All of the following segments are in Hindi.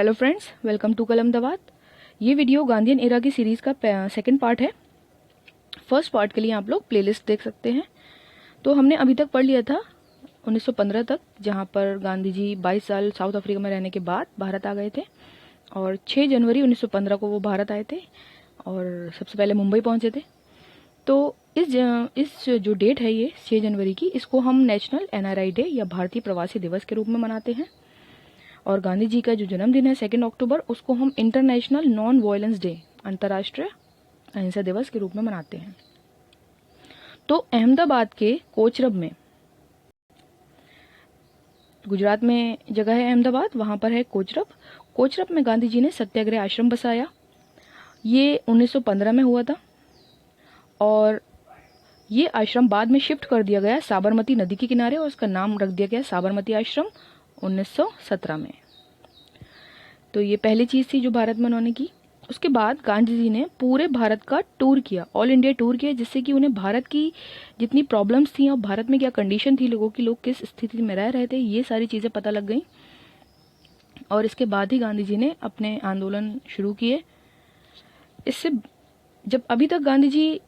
Hello friends, welcome to Kalamdabad. ये वीडियो गांधीयन एरा की सीरीज़ का सेकंड पार्ट है। फर्स्ट पार्ट के लिए आप लोग प्लेलिस्ट देख सकते हैं। तो हमने अभी तक पढ़ लिया था 1915 तक, जहां पर गांधी जी 22 साल साउथ अफ्रीका में रहने के बाद भारत आ गए थे और 6 जनवरी 1915 को वो भारत आए थे और सबसे पहले मुंबई पहुंचे थे। तो इस जो डेट है ये 6 जनवरी की, इसको हम नेशनल NRI डे या भारतीय प्रवासी दिवस के रूप में मनाते हैं। और गांधी जी का जो जन्मदिन है 2 अक्टूबर, उसको हम इंटरनेशनल नॉन वायलेंस डे, अंतर्राष्ट्रीय अहिंसा दिवस के रूप में मनाते हैं। तो अहमदाबाद के कोचरब में, गुजरात में जगह है अहमदाबाद, वहां पर है कोचरब। कोचरब में गांधी जी ने सत्याग्रह आश्रम बसाया। ये 1915 में हुआ था और ये आश्रम बाद में शिफ्ट कर दिया गया साबरमती नदी के किनारे और उसका नाम रख दिया गया साबरमती आश्रम 1917 में। तो ये पहली चीज थी जो भारत में उन्होंने की। उसके बाद गांधी जी ने पूरे भारत का टूर किया, ऑल इंडिया टूर किया, जिससे कि उन्हें भारत की जितनी प्रॉब्लम्स थी और भारत में क्या कंडीशन थी लोगों की, लोग किस स्थिति में रह रहे थे, ये सारी चीजें पता लग गई। और इसके बाद ही गांधी जी ने अपने आंदोलन शुरू किए। इससे जब अभी तक गांधी जी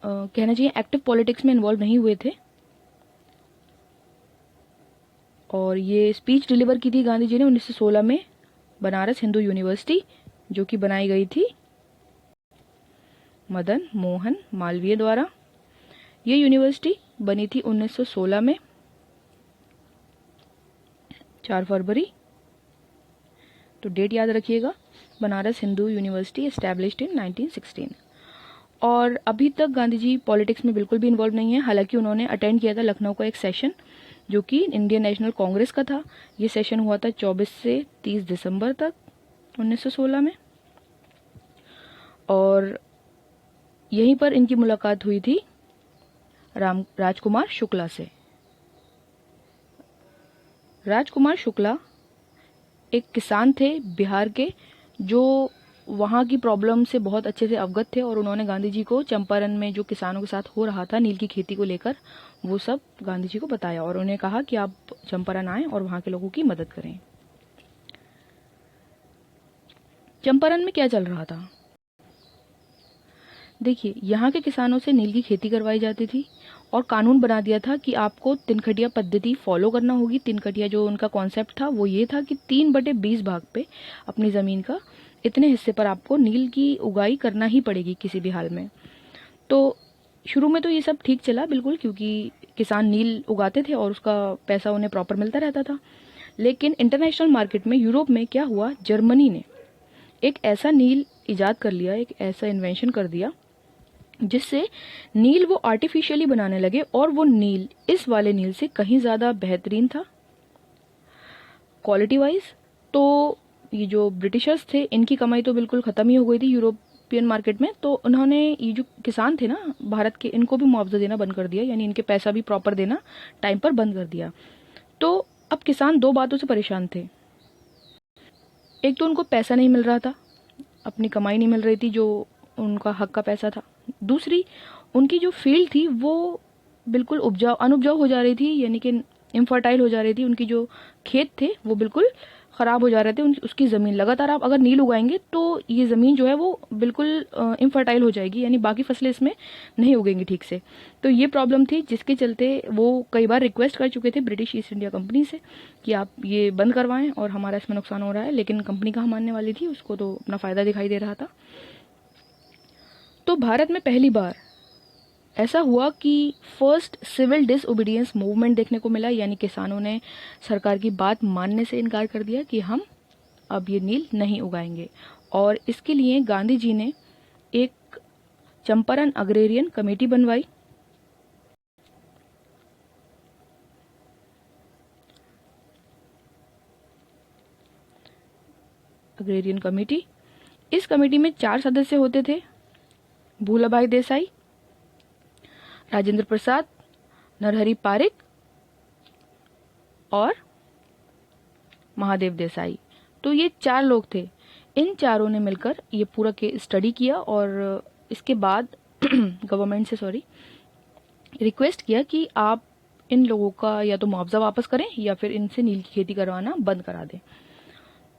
कहना चाहिए एक्टिव पॉलिटिक्स में इन्वॉल्व नहीं हुए थे और ये स्पीच डिलीवर की थी गांधी जी ने 1916 में बनारस हिंदू यूनिवर्सिटी, जो कि बनाई गई थी मदन मोहन मालवीय द्वारा। ये यूनिवर्सिटी बनी थी 1916 में 4 फरवरी। तो डेट याद रखिएगा, Banaras Hindu university established in 1916। और अभी तक गांधी जी पॉलिटिक्स में बिल्कुल भी इन्वॉल्व नहीं है। हालांकि उन्होंने अटेंड किया था लखनऊ का एक सेशन, जो कि इंडियन नेशनल कांग्रेस का था। ये सेशन हुआ था 24 से 30 दिसंबर तक 1916 में और यहीं पर इनकी मुलाकात हुई थी राजकुमार शुक्ला से। राजकुमार शुक्ला एक किसान थे बिहार के, जो वहाँ की प्रॉब्लम से बहुत अच्छे से अवगत थे और उन्होंने गांधी जी को चंपारण में जो किसानों के साथ हो रहा था नील की खेती को लेकर, वो सब गांधी जी को बताया और उन्हें कहा कि आप चंपारण आएं और वहाँ के लोगों की मदद करें। चंपारण में क्या चल रहा था देखिए, यहाँ के किसानों से नील की खेती करवाई जाती थी और कानून बना दिया था कि आपको तिनखटिया पद्धति फॉलो करना होगी। तिनखटिया जो उनका कॉन्सेप्ट था वो ये था कि 3/20 भाग पे अपनी जमीन का इतने हिस्से पर आपको नील की उगाई करना ही पड़ेगी किसी भी हाल में। तो शुरू में तो ये सब ठीक चला बिल्कुल, क्योंकि किसान नील उगाते थे और उसका पैसा उन्हें प्रॉपर मिलता रहता था। लेकिन इंटरनेशनल मार्केट में, यूरोप में क्या हुआ, जर्मनी ने एक ऐसा नील इजाद कर लिया, एक ऐसा इन्वेंशन कर दिया जिससे नील वो आर्टिफिशियली बनाने लगे और वो नील इस वाले नील से कहीं ज्यादा बेहतरीन था क्वालिटी वाइज। तो ये जो ब्रिटिशर्स थे, इनकी कमाई तो बिल्कुल खत्म ही हो गई थी यूरोपियन मार्केट में। तो उन्होंने ये जो किसान थे ना भारत के, इनको भी मुआवजा देना बंद कर दिया, यानी इनके पैसा भी प्रॉपर देना टाइम पर बंद कर दिया। तो अब किसान दो बातों से परेशान थे। एक तो उनको पैसा नहीं मिल रहा था, अपनी कमाई नहीं मिल रही थी जो उनका हक का पैसा था। दूसरी, उनकी जो फील्ड थी वो बिल्कुल अनुपजाऊ हो जा रही थी, यानी कि इनफर्टाइल हो जा रही थी। उनकी जो खेत थे वो बिल्कुल खराब हो जा रहे थे। उसकी जमीन लगातार आप अगर नील उगाएंगे तो ये जमीन जो है वो बिल्कुल इनफर्टाइल हो जाएगी, यानी बाकी फसलें इसमें नहीं उगेंगी ठीक से। तो ये प्रॉब्लम थी, जिसके चलते वो कई बार रिक्वेस्ट कर चुके थे ब्रिटिश ईस्ट इंडिया कंपनी से कि आप ये बंद करवाएं और हमारा इसमें नुकसान हो रहा है। लेकिन कंपनी कहाँ मानने वाली थी, उसको तो अपना फायदा दिखाई दे रहा था। तो भारत में पहली बार ऐसा हुआ कि फर्स्ट सिविल डिसओबीडियंस मूवमेंट देखने को मिला, यानी किसानों ने सरकार की बात मानने से इनकार कर दिया कि हम अब ये नील नहीं उगाएंगे। और इसके लिए गांधी जी ने एक चंपारण अग्रेरियन कमेटी बनवाई। अग्रेरियन कमेटी, इस कमेटी में 4 सदस्य होते थे, भूलाभाई देसाई, राजेंद्र प्रसाद, नरहरि पारिक और महादेव देसाई। तो ये 4 लोग थे। इन चारों ने मिलकर ये पूरा के स्टडी किया और इसके बाद गवर्नमेंट से रिक्वेस्ट किया कि आप इन लोगों का या तो मुआवजा वापस करें या फिर इनसे नील की खेती करवाना बंद करा दें।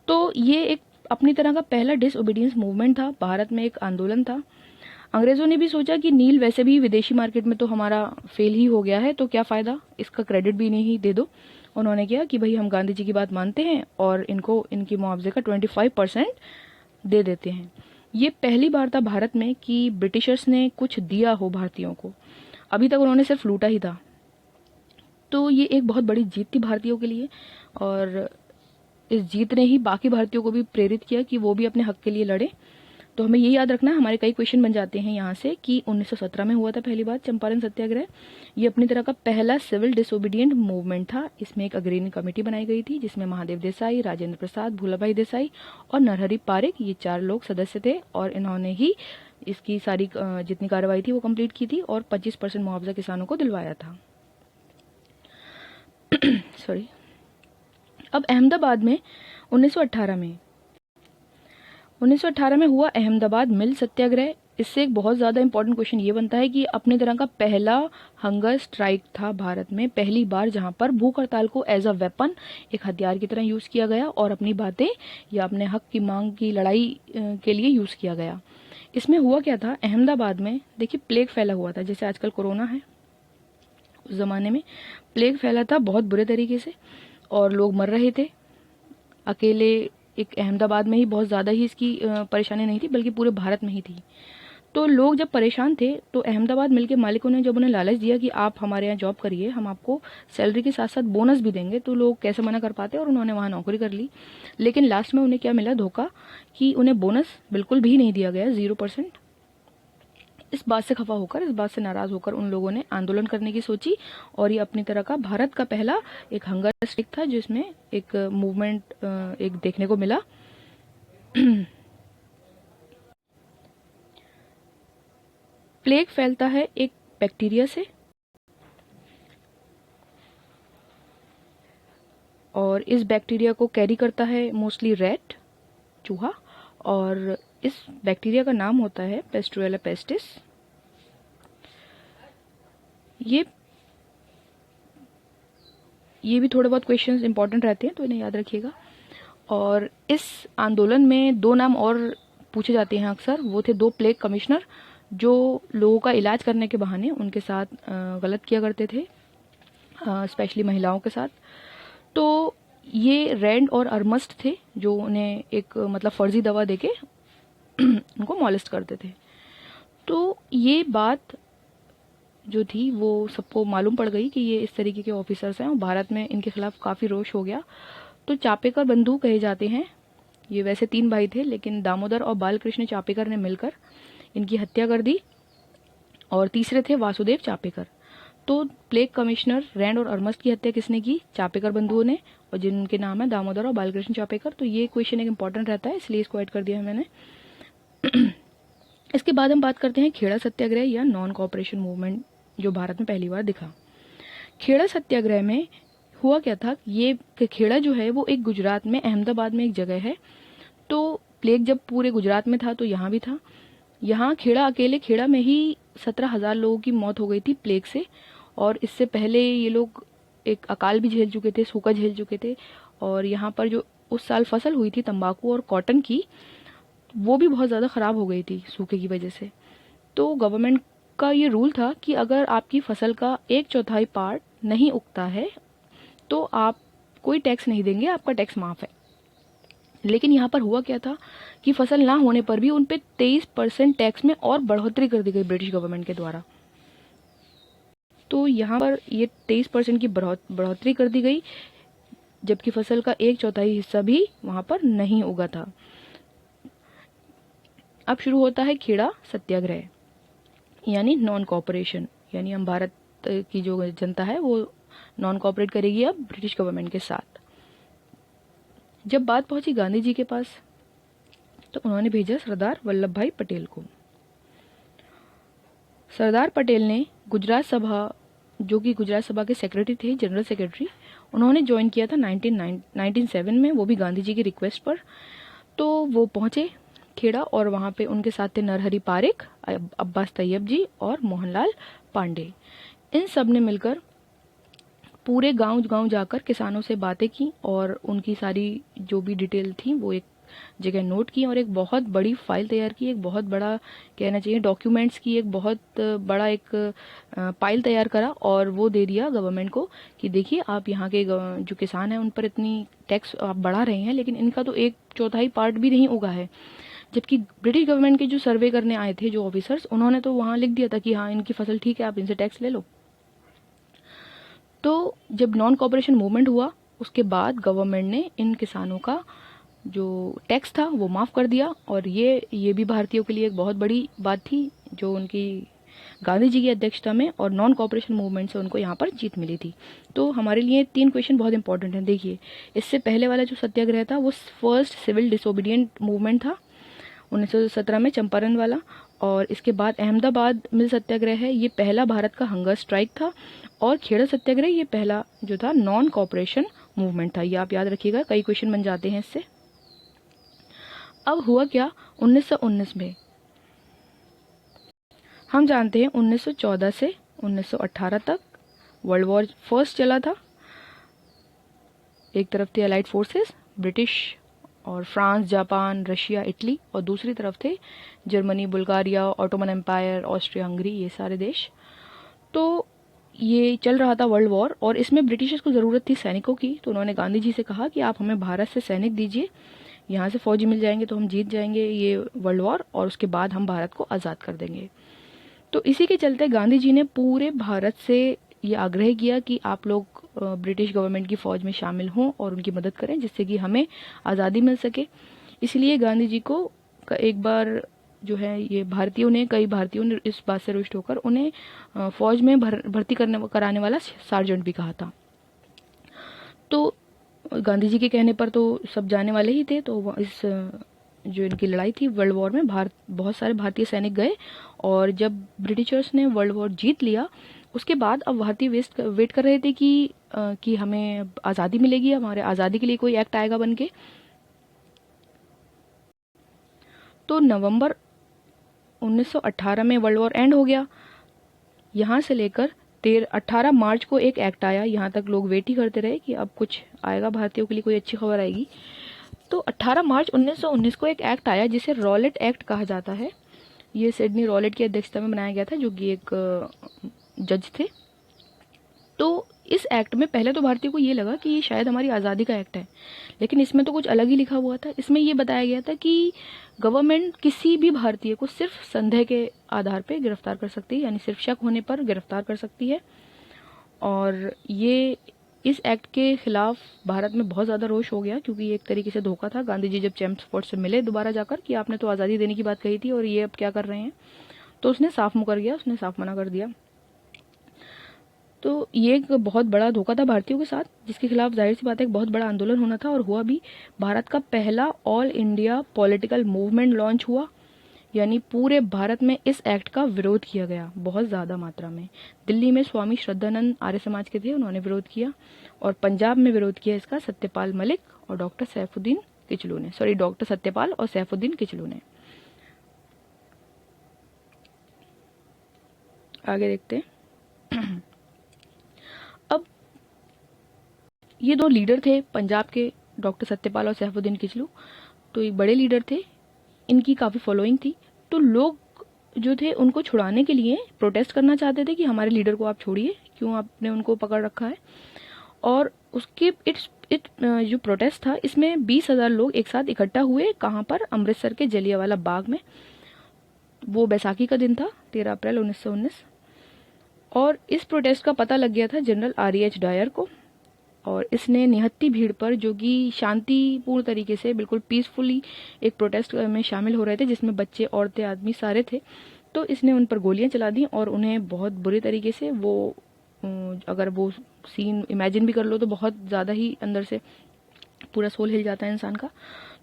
तो ये एक अपनी तरह का पहला डिसओबीडियंस मूवमेंट था, भारत में एक आंदोलन था। अंग्रेजों ने भी सोचा कि नील वैसे भी विदेशी मार्केट में तो हमारा फेल ही हो गया है, तो क्या फ़ायदा, इसका क्रेडिट भी नहीं दे दो। उन्होंने किया कि भाई हम गांधी जी की बात मानते हैं और इनको इनकी मुआवजे का 25% दे देते हैं। ये पहली बार था भारत में कि ब्रिटिशर्स ने कुछ दिया हो भारतीयों को, अभी तक उन्होंने सिर्फ लूटा ही था। तो ये एक बहुत बड़ी जीत थी भारतीयों के लिए, और इस जीत ने ही बाकी भारतीयों को भी प्रेरित किया कि वो भी अपने हक के लिए लड़े। तो हमें ये याद रखना है, हमारे कई क्वेश्चन बन जाते हैं यहाँ से कि 1917 में हुआ था पहली बार चंपारण सत्याग्रह। ये अपनी तरह का पहला सिविल डिसोबीडियंट मूवमेंट था। इसमें एक अग्रणी कमेटी बनाई गई थी जिसमें महादेव देसाई, राजेंद्र प्रसाद, भूलाभाई देसाई और नरहरि पारिक, ये 4 लोग सदस्य थे, और इन्होंने ही इसकी सारी जितनी कार्रवाई थी वो कंप्लीट की थी और 25% मुआवजा किसानों को दिलवाया था। सॉरी। अब अहमदाबाद में 1918 में हुआ अहमदाबाद मिल सत्याग्रह। इससे एक बहुत ज़्यादा इंपॉर्टेंट क्वेश्चन ये बनता है कि अपनी तरह का पहला हंगर स्ट्राइक था भारत में, पहली बार जहां पर भूख हड़ताल को एज अ वेपन, एक हथियार की तरह यूज़ किया गया और अपनी बातें या अपने हक की मांग की लड़ाई के लिए यूज़ किया गया। इसमें हुआ क्या था, अहमदाबाद में देखिए प्लेग फैला हुआ था, जैसे आजकल कोरोना है, उस ज़माने में प्लेग फैला था बहुत बुरे तरीके से और लोग मर रहे थे। अकेले एक अहमदाबाद में ही बहुत ज़्यादा ही इसकी परेशानी नहीं थी, बल्कि पूरे भारत में ही थी। तो लोग जब परेशान थे तो अहमदाबाद मिल के मालिकों ने जब उन्हें लालच दिया कि आप हमारे यहाँ जॉब करिए, हम आपको सैलरी के साथ साथ बोनस भी देंगे, तो लोग कैसे मना कर पाते, और उन्होंने वहाँ नौकरी कर ली। लेकिन लास्ट में उन्हें क्या मिला, धोखा, कि उन्हें बोनस बिल्कुल भी नहीं दिया गया, 0%। इस बात से खफा होकर, इस बात से नाराज होकर उन लोगों ने आंदोलन करने की सोची, और ये अपनी तरह का भारत का पहला एक हंगर स्ट्राइक था जिसमें एक मूवमेंट एक देखने को मिला। प्लेग फैलता है एक बैक्टीरिया से, और इस बैक्टीरिया को कैरी करता है मोस्टली रैट, चूहा, और इस बैक्टीरिया का नाम होता है पेस्टुरेला पेस्टिस। ये भी थोड़े बहुत क्वेश्चंस इंपॉर्टेंट रहते हैं, तो इन्हें याद रखिएगा। और इस आंदोलन में 2 नाम और पूछे जाते हैं अक्सर, वो थे 2 प्लेग कमिश्नर जो लोगों का इलाज करने के बहाने उनके साथ गलत किया करते थे, स्पेशली महिलाओं के साथ। तो ये रैंड और अर्मस्ट थे जो उन्हें एक मतलब फर्जी दवा देके उनको मॉलेस्ट करते थे। तो ये बात जो थी वो सबको मालूम पड़ गई कि ये इस तरीके के ऑफिसर्स हैं, और भारत में इनके खिलाफ काफ़ी रोष हो गया। तो चापेकर बंधु कहे जाते हैं, ये वैसे 3 भाई थे, लेकिन दामोदर और बालकृष्ण चापेकर ने मिलकर इनकी हत्या कर दी, और तीसरे थे वासुदेव चापेकर। तो प्लेग कमिश्नर रैंड और अर्मस्ट की हत्या किसने की, चापेकर बंधुओं ने, और जिनके नाम है दामोदर और बालकृष्ण चापेकर। तो ये क्वेश्चन एक इंपॉर्टेंट रहता है, इसलिए इसको ऐड कर दिया है मैंने। इसके बाद हम बात करते हैं खेड़ा सत्याग्रह या नॉन कोऑपरेशन मूवमेंट, जो भारत में पहली बार दिखा। खेड़ा सत्याग्रह में हुआ क्या था, ये खेड़ा जो है वो एक गुजरात में अहमदाबाद में एक जगह है। तो प्लेग जब पूरे गुजरात में था तो यहाँ भी था। यहाँ खेड़ा, अकेले खेड़ा में ही 17,000 लोगों की मौत हो गई थी प्लेग से, और इससे पहले ये लोग एक अकाल भी झेल चुके थे, सूखा झेल चुके थे। और यहाँ पर जो उस साल फसल हुई थी तंबाकू और कॉटन की, वो भी बहुत ज़्यादा ख़राब हो गई थी सूखे की वजह से। तो गवर्नमेंट का ये रूल था कि अगर आपकी फसल का 1/4 पार्ट नहीं उगता है तो आप कोई टैक्स नहीं देंगे, आपका टैक्स माफ़ है। लेकिन यहाँ पर हुआ क्या था कि फसल ना होने पर भी उन पे 23% टैक्स में और बढ़ोतरी कर दी गई ब्रिटिश गवर्नमेंट के द्वारा। तो यहाँ पर ये 23% की बढ़ोतरी कर दी गई, जबकि फसल का 1/4 हिस्सा भी वहाँ पर नहीं उगा था। अब शुरू होता है खेड़ा सत्याग्रह, यानी नॉन कॉपरेशन, यानी हम भारत की जो जनता है वो नॉन कॉपरेट करेगी अब ब्रिटिश गवर्नमेंट के साथ। जब बात पहुंची गांधी जी के पास तो उन्होंने भेजा सरदार वल्लभ भाई पटेल को। सरदार पटेल ने गुजरात सभा, जो कि गुजरात सभा के सेक्रेटरी थे, जनरल सेक्रेटरी, उन्होंने ज्वाइन किया था 1907 में, वो भी गांधी जी की रिक्वेस्ट पर। तो वो पहुंचे खेड़ा, और वहाँ पे उनके साथ थे नरहरि पारिक, अब्बास तैयब जी और मोहनलाल पांडे। इन सब ने मिलकर पूरे गांव-गांव जाकर किसानों से बातें की और उनकी सारी जो भी डिटेल थी वो एक जगह नोट की और एक बहुत बड़ी फाइल तैयार की, एक बहुत बड़ा कहना चाहिए डॉक्यूमेंट्स की एक बहुत बड़ा एक पाइल तैयार करा और वो दे दिया गवर्नमेंट को कि देखिए आप यहाँ के जो किसान हैं उन पर इतनी टैक्स आप बढ़ा रहे हैं लेकिन इनका तो एक चौथाई पार्ट भी नहीं उगा है। जबकि ब्रिटिश गवर्नमेंट के जो सर्वे करने आए थे जो ऑफिसर्स उन्होंने तो वहाँ लिख दिया था कि हाँ इनकी फसल ठीक है आप इनसे टैक्स ले लो। तो जब नॉन कॉपरेशन मूवमेंट हुआ उसके बाद गवर्नमेंट ने इन किसानों का जो टैक्स था वो माफ़ कर दिया और ये भी भारतीयों के लिए एक बहुत बड़ी बात थी जो उनकी गांधी जी की अध्यक्षता में और नॉन कॉपरेशन मूवमेंट से उनको यहाँ पर जीत मिली थी। तो हमारे लिए 3 क्वेश्चन बहुत इंपॉर्टेंट हैं। देखिए इससे पहले वाला जो सत्याग्रह था वो फर्स्ट सिविल डिसोबीडियंट मूवमेंट था 1917 में चंपारण वाला। और इसके बाद अहमदाबाद मिल सत्याग्रह है ये पहला भारत का हंगर स्ट्राइक था। और खेड़ा सत्याग्रह ये पहला जो था नॉन कॉपरेशन मूवमेंट था। ये आप याद रखिएगा कई क्वेश्चन बन जाते हैं इससे। अब हुआ क्या 1919 में हम जानते हैं 1914 से 1918 तक वर्ल्ड वॉर फर्स्ट चला था। एक तरफ थे अलाइड फोर्सेस ब्रिटिश और फ्रांस जापान रशिया इटली और दूसरी तरफ थे Germany Bulgaria Ottoman Empire Austria Hungary ये सारे देश। तो ये चल रहा था वर्ल्ड वॉर और इसमें ब्रिटिशर्स को ज़रूरत थी सैनिकों की। तो उन्होंने गांधी जी से कहा कि आप हमें भारत से सैनिक दीजिए यहाँ से फौजी मिल जाएंगे तो हम जीत जाएंगे ये वर्ल्ड वॉर और उसके बाद हम भारत को आज़ाद कर देंगे। तो इसी के चलते गांधी जी ने पूरे भारत से ये आग्रह किया कि आप लोग ब्रिटिश गवर्नमेंट की फ़ौज में शामिल हों और उनकी मदद करें जिससे कि हमें आज़ादी मिल सके। इसलिए गांधी जी को एक बार जो है ये कई भारतीयों ने इस बात से रुष्ट होकर उन्हें फ़ौज में भर्ती कराने वाला सार्जेंट भी कहा था। तो गांधी जी के कहने पर तो सब जाने वाले ही थे। तो इस जो इनकी लड़ाई थी वर्ल्ड वॉर में बहुत सारे भारतीय सैनिक गए और जब ब्रिटिशर्स ने वर्ल्ड वॉर जीत लिया उसके बाद अब भारतीय वेट कर रहे थे कि हमें आज़ादी मिलेगी हमारे आज़ादी के लिए कोई एक्ट आएगा बन के। तो नवंबर 1918 में वर्ल्ड वॉर एंड हो गया। यहाँ से लेकर 18 मार्च को एक एक्ट आया। यहाँ तक लोग वेट ही करते रहे कि अब कुछ आएगा भारतीयों के लिए कोई अच्छी खबर आएगी। तो 18 मार्च 1919 को एक एक्ट आया जिसे रॉलेट एक्ट कहा जाता है। ये सिडनी रॉलेट की अध्यक्षता में बनाया गया था जो कि एक जज थे। तो इस एक्ट में पहले तो भारतीयों को ये लगा कि ये शायद हमारी आज़ादी का एक्ट है लेकिन इसमें तो कुछ अलग ही लिखा हुआ था। इसमें ये बताया गया था कि गवर्नमेंट किसी भी भारतीय को सिर्फ संदेह के आधार पर गिरफ्तार कर सकती है यानी सिर्फ शक होने पर गिरफ्तार कर सकती है। और ये इस एक्ट के खिलाफ भारत में बहुत ज़्यादा रोष हो गया क्योंकि ये एक तरीके से धोखा था। गांधी जी जब चैम्सफोर्ड से मिले दोबारा जाकर कि आपने तो आज़ादी देने की बात कही थी और ये अब क्या कर रहे हैं तो उसने साफ मुकर गया उसने साफ मना कर दिया। तो ये एक बहुत बड़ा धोखा था भारतीयों के साथ जिसके खिलाफ जाहिर सी बात है एक बहुत बड़ा आंदोलन होना था और हुआ भी। भारत का पहला all India political movement launch हुआ यानी पूरे भारत में इस एक्ट का विरोध किया गया बहुत ज़्यादा मात्रा में। दिल्ली में स्वामी श्रद्धानंद आर्य समाज के थे उन्होंने विरोध किया और पंजाब में विरोध किया इसका सत्यपाल मलिक और डॉक्टर सैफुद्दीन किचलू ने डॉक्टर सत्यपाल और सैफुद्दीन किचलू ने। आगे देखते हैं। अब ये दो लीडर थे पंजाब के डॉक्टर सत्यपाल और सैफुद्दीन किचलू। तो ये बड़े लीडर थे इनकी काफ़ी फॉलोइंग थी। तो लोग जो थे उनको छुड़ाने के लिए प्रोटेस्ट करना चाहते थे कि हमारे लीडर को आप छोड़िए क्यों आपने उनको पकड़ रखा है। और उसके इट जो प्रोटेस्ट था इसमें 20,000 लोग एक साथ इकट्ठा हुए कहाँ पर अमृतसर के जलियांवाला बाग में। वो बैसाखी का दिन था 13 अप्रैल 1919। और इस प्रोटेस्ट का पता लग गया था जनरल REH डायर को और इसने निहत्ती भीड़ पर जो कि शांतिपूर्ण तरीके से बिल्कुल पीसफुली एक प्रोटेस्ट में शामिल हो रहे थे जिसमें बच्चे औरतें आदमी सारे थे। तो इसने उन पर गोलियां चला दी और उन्हें बहुत बुरे तरीके से अगर वो सीन इमेजिन भी कर लो तो बहुत ज़्यादा ही अंदर से पूरा सोल हिल जाता है इंसान का।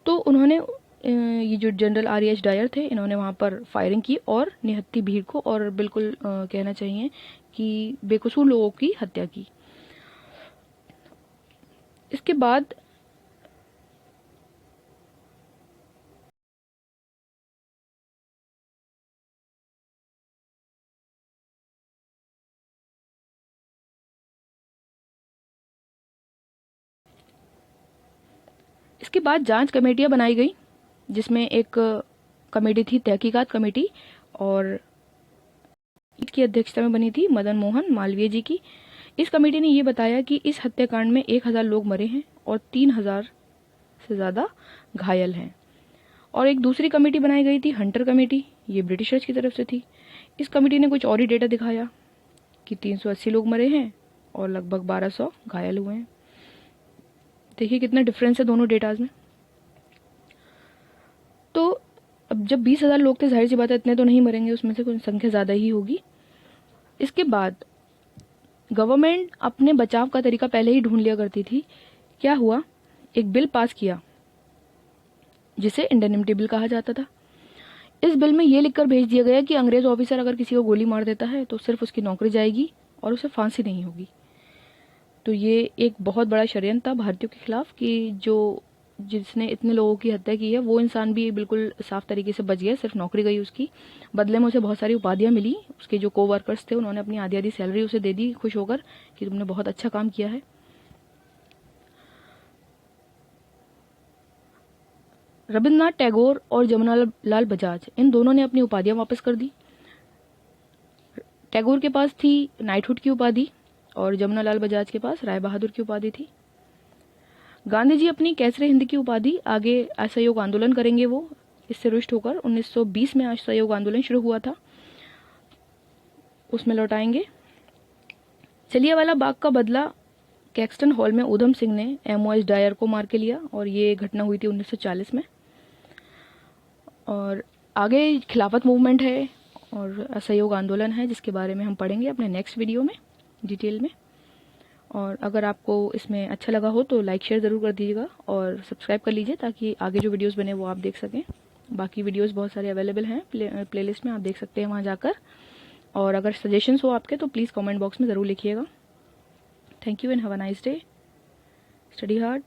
तो उन्होंने ये जो जनरल REH डायर थे इन्होंने वहाँ पर फायरिंग की और निहत्ती भीड़ को और बिल्कुल कहना चाहिए कि बेकसूर लोगों की हत्या की। इसके बाद इसके बाद जांच कमेटियां बनाई गई, जिसमें एक कमेटी थी तहकीकात कमेटी, और की अध्यक्षता में बनी थी मदन मोहन मालवीय जी की। इस कमेटी ने ये बताया कि इस हत्याकांड में 1000 लोग मरे हैं और 3000 से ज़्यादा घायल हैं। और एक दूसरी कमेटी बनाई गई थी हंटर कमेटी, ये ब्रिटिशर्स की तरफ से थी। इस कमेटी ने कुछ और ही डेटा दिखाया कि 380 लोग मरे हैं और लगभग 1200 घायल हुए हैं। देखिए कितना डिफरेंस है दोनों डेटाज में। तो अब जब 20,000 लोग थे, जाहिर सी बात है इतने तो नहीं मरेंगे, उसमें से कुछ संख्या ज़्यादा ही होगी। इसके बाद गवर्नमेंट अपने बचाव का तरीका पहले ही ढूंढ लिया करती थी। क्या हुआ, एक बिल पास किया जिसे इंडेनिमिटी बिल कहा जाता था। इस बिल में यह लिखकर भेज दिया गया कि अंग्रेज ऑफिसर अगर किसी को गोली मार देता है तो सिर्फ उसकी नौकरी जाएगी और उसे फांसी नहीं होगी। तो ये एक बहुत बड़ा षड्यंत्र था भारतीयों के खिलाफ कि जिसने इतने लोगों की हत्या की है वो इंसान भी बिल्कुल साफ तरीके से बच गया, सिर्फ नौकरी गई उसकी। बदले में उसे बहुत सारी उपाधियां मिली। उसके जो को वर्कर्स थे उन्होंने अपनी आधी आधी सैलरी उसे दे दी, खुश होकर कि तुमने बहुत अच्छा काम किया है। रविन्द्रनाथ टैगोर और जमुनालाल बजाज, इन दोनों ने अपनी उपाधियां वापस कर दी। टैगोर के पास थी नाइटहुड की उपाधि और जमुनालाल बजाज के पास राय बहादुर की उपाधि थी। गांधी जी अपनी कैसरे हिंद की उपाधि आगे असहयोग आंदोलन करेंगे, वो इससे रुष्ट होकर 1920 में असहयोग आंदोलन शुरू हुआ था, उसमें लौटाएंगे। जलियांवाला बाग का बदला कैक्सटन हॉल में ऊधम सिंह ने एमओएस डायर को मार के लिया और ये घटना हुई थी 1940 में। और आगे खिलाफत मूवमेंट है और असहयोग आंदोलन है, जिसके बारे में हम पढ़ेंगे अपने नेक्स्ट वीडियो में डिटेल में। और अगर आपको इसमें अच्छा लगा हो तो लाइक शेयर ज़रूर कर दीजिएगा और सब्सक्राइब कर लीजिए ताकि आगे जो वीडियोस बने वो आप देख सकें। बाकी वीडियोस बहुत सारे अवेलेबल हैं प्लेलिस्ट में, आप देख सकते हैं वहाँ जाकर। और अगर सजेशंस हो आपके तो प्लीज़ कमेंट बॉक्स में ज़रूर लिखिएगा। Thank you and have a nice day. Study hard.